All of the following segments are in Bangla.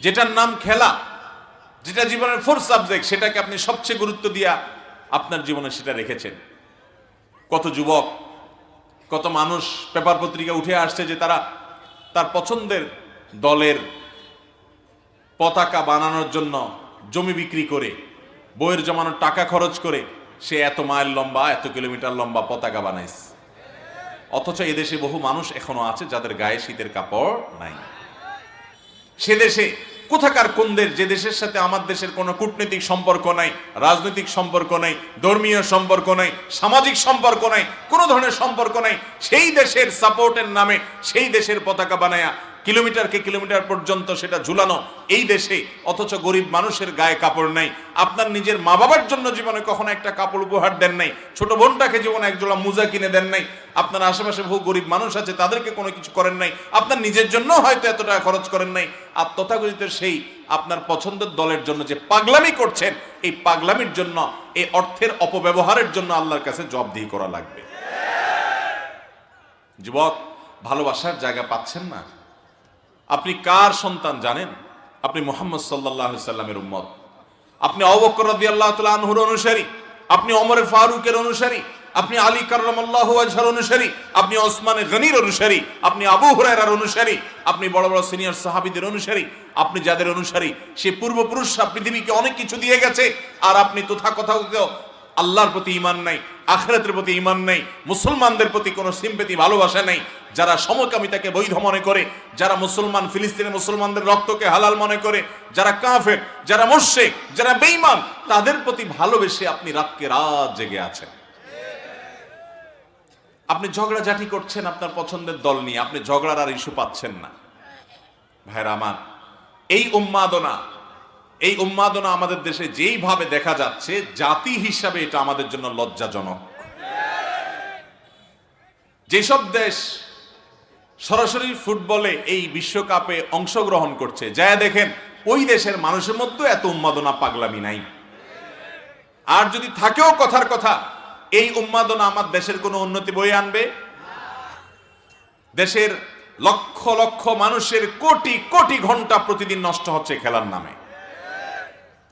যেটার নাম খেলা, যেটা জীবনের ফোর্থ সাবজেক্ট, সেটাকে আপনি সবচেয়ে গুরুত্ব দিয়া আপনার জীবনে সেটা রেখেছেন। কত যুবক, কত মানুষ পেপার পত্রিকা উঠে আসছে যে তারা তার পছন্দের দলের পতাকা বানানোর জন্য জমি বিক্রি করে, বইয়ের জমানোর টাকা খরচ করে সে এত মাইল লম্বা, এত কিলোমিটার লম্বা পতাকা বানাইছে। অথচ এদেশে বহু মানুষ এখনো আছে যাদের গায়ে শীতের কাপড় নাই। সে দেশে কোথাকার কোন দেশ, যে দেশের সাথে আমার দেশের কোনো কূটনৈতিক সম্পর্ক নাই, রাজনৈতিক সম্পর্ক নাই, ধর্মীয় সম্পর্ক নাই, সামাজিক সম্পর্ক নাই, কোনো ধরনের সম্পর্ক নাই, সেই দেশের সাপোর্টের নামে সেই দেশের পতাকা বানায়া কিলোমিটারকে কিলোমিটার পর্যন্ত সেটা ঝুলানো এই দেশে, অথচ গরিব মানুষের গায়ে কাপড় নাই। আপনার নিজের মা বাবার জন্য জীবনে কখনো একটা কাপড় উপহার দেন নাই, ছোট বোনটাকে জীবনে একজোড়া মোজা কিনে দেন নাই, আপনার আশেপাশে বহু গরিব মানুষ আছে তাদেরকে কোনো কিছু করেন নাই, আপনার নিজের জন্য হয়তো এত টাকা খরচ করেন নাই। আর তথাকথিত সেই আপনার পছন্দের দলের জন্য যে পাগলামি করছেন, এই পাগলামির জন্য, এই অর্থের অপব্যবহারের জন্য আল্লাহর কাছে জবাবদিহি করা লাগবে। যুবক, ভালোবাসার জায়গা পাচ্ছেন না। আপনি কার সন্তান জানেন? আপনি মুহাম্মদ সাল্লাল্লাহু আলাইহি সাল্লামের উম্মত। আপনি আবু বকর রাদিয়াল্লাহু তাআলা আনহুর অনুসারী, আপনি ওমর ফারুকের অনুসারী, আপনি আলী কাররামাল্লাহু ওয়াজহার অনুসারী, আপনি ওসমান গনির অনুসারী, আপনি আবু হুরায়রার অনুসারী, আপনি বড় বড় সিনিয়র সাহাবীদের অনুসারী। আপনি যাদের অনুসারী, সে পূর্বপুরুষরা পৃথিবীকে অনেক কিছু দিয়ে গেছে, আর আপনি তথাকথিত আল্লাহর প্রতি ঈমান নাই, আখিরাতের প্রতি ঈমান নাই, মুসলমানদের প্রতি কোনো সিম্পেথি, ভালোবাসা নাই। যারা সমকামিতাকে বৈধ মনে করে, যারা মুসলমান, ফিলিস্তিনের মুসলমানদের রক্তকে হালাল মনে করে, যারা কাফের, যারা মুশরিক, যারা বেঈমান, তাদের প্রতি ভালোবেসে আপনি রাতকে রাত জেগে আছেন। আপনি ঝগড়াঝাটি করছেন আপনার পছন্দের দল নিয়ে, আপনি ঝগড়ার আর ইস্যু পাচ্ছেন না। ভাইরা আমার, এই উন্মাদনা আমাদের দেশে যেইভাবে দেখা যাচ্ছে, জাতি হিসাবে এটা আমাদের জন্য লজ্জাজনক। যেসব দেশ সরাসরি ফুটবলে এই বিশ্বকাপে অংশগ্রহণ করছে, যায় দেখেন ওই দেশের মানুষের মধ্যে এত উন্মাদনা, পাগলামি নাই। আর যদি থাকেও কথার কথা, এই উন্মাদনা আমার দেশের কোনো উন্নতি বয়ে আনবে? দেশের লক্ষ লক্ষ মানুষের কোটি কোটি ঘন্টা প্রতিদিন নষ্ট হচ্ছে খেলার নামে।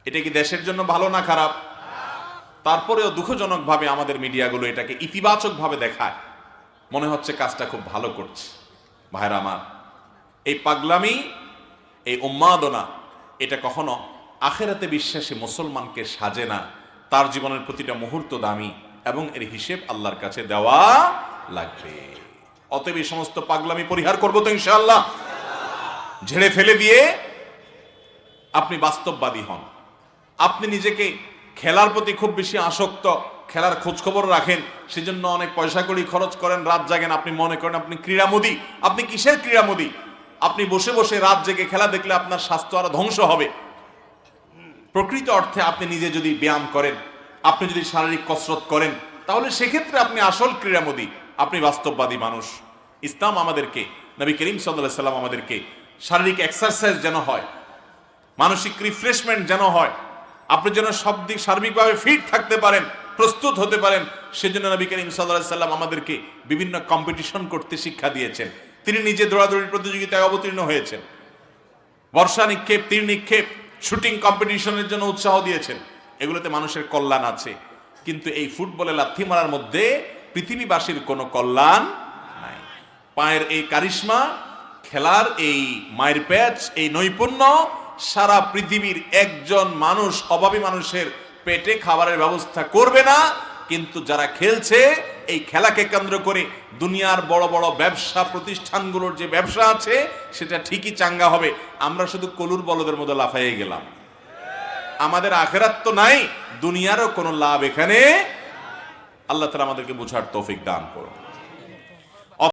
এটা কি দেশের জন্য ভালো না খারাপ? তারপরেও দুঃখজনক ভাবে আমাদের মিডিয়াগুলো এটাকে ইতিবাচক ভাবে দেখায়, মনে হচ্ছে কাজটা খুব ভালো করছে। ভাইরা আমার, এই পাগলামি, এই উন্মাদনা, এটা কখনো আখিরাতে বিশ্বাসী মুসলমানকে সাজে না। তার জীবনের প্রতিটা মুহূর্ত দামি এবং এর হিসেব আল্লাহর কাছে দেওয়া লাগবে। অতএব এই সমস্ত পাগলামি পরিহার করবো তো ইনশাআল্লাহ। ঝেড়ে ফেলে দিয়ে আপনি বাস্তববাদী হন। আপনি নিজেকে খেলার প্রতি খুব বেশি আসক্ত, খেলার খোঁজ খবর রাখেন, সেজন্য অনেক পয়সা কড়ি খরচ করেন, রাত জাগেন, আপনি মনে করেন আপনি ক্রীড়ামোদী। আপনি কিসের ক্রীড়ামোদী? আপনি বসে বসে রাত জেগে খেলা দেখলে আপনার স্বাস্থ্য আরো ধ্বংস হবে। প্রকৃত অর্থে আপনি নিজে যদি ব্যায়াম করেন, আপনি যদি শারীরিক কসরত করেন, তাহলে সেক্ষেত্রে আপনি আসল ক্রীড়ামোদী, আপনি বাস্তববাদী মানুষ। ইসলাম আমাদেরকে, নবী করিম সাল্লাল্লাহু আলাইহি সাল্লাম আমাদেরকে শারীরিক এক্সারসাইজ যেন হয়, মানসিক রিফ্রেশমেন্ট যেন হয়, আপনি যেন সব দিক সার্বিকভাবে ফিট থাকতে পারেন, প্রস্তুত হতে পারেন, সেজন্য নবী করিম সাল্লাল্লাহু আলাইহি সাল্লাম আমাদেরকে বিভিন্ন কম্পিটিশন করতে শিক্ষা দিয়েছেন। তিনি নিজে দৌড়াদৌড়ির প্রতিযোগিতায় অবতীর্ণ হয়েছেন, বর্ষা নিক্ষেপ, তীর নিক্ষেপ, শুটিং কম্পিটিশনের জন্য উৎসাহ দিয়েছেন। এগুলোতে মানুষের কল্যাণ আছে, কিন্তু এই ফুটবলে লাথি মারার মধ্যে পৃথিবীবাসীর কোনো কল্যাণ নাই। পায়ের এই কারিশমা, খেলার এই মায়ের প্যাচ, এই নৈপুণ্য সারা পৃথিবীর একজন মানুষ, অভাবী মানুষের পেটে খাবারের ব্যবস্থা করবে না। কিন্তু যারা খেলছে, এই খেলাকে কেন্দ্র করে দুনিয়ার বড় বড় ব্যবসা প্রতিষ্ঠানগুলোর যে ব্যবসা আছে, সেটা ঠিকই চাঙ্গা হবে। আমরা শুধু কলুর বলদের মধ্যে লাফাইয়ে গেলাম। আমাদের আখিরাত তো নাই, দুনিয়ারও কোনো লাভ এখানে। আল্লাহ তাআলা আমাদেরকে বুঝার তৌফিক দান করুন।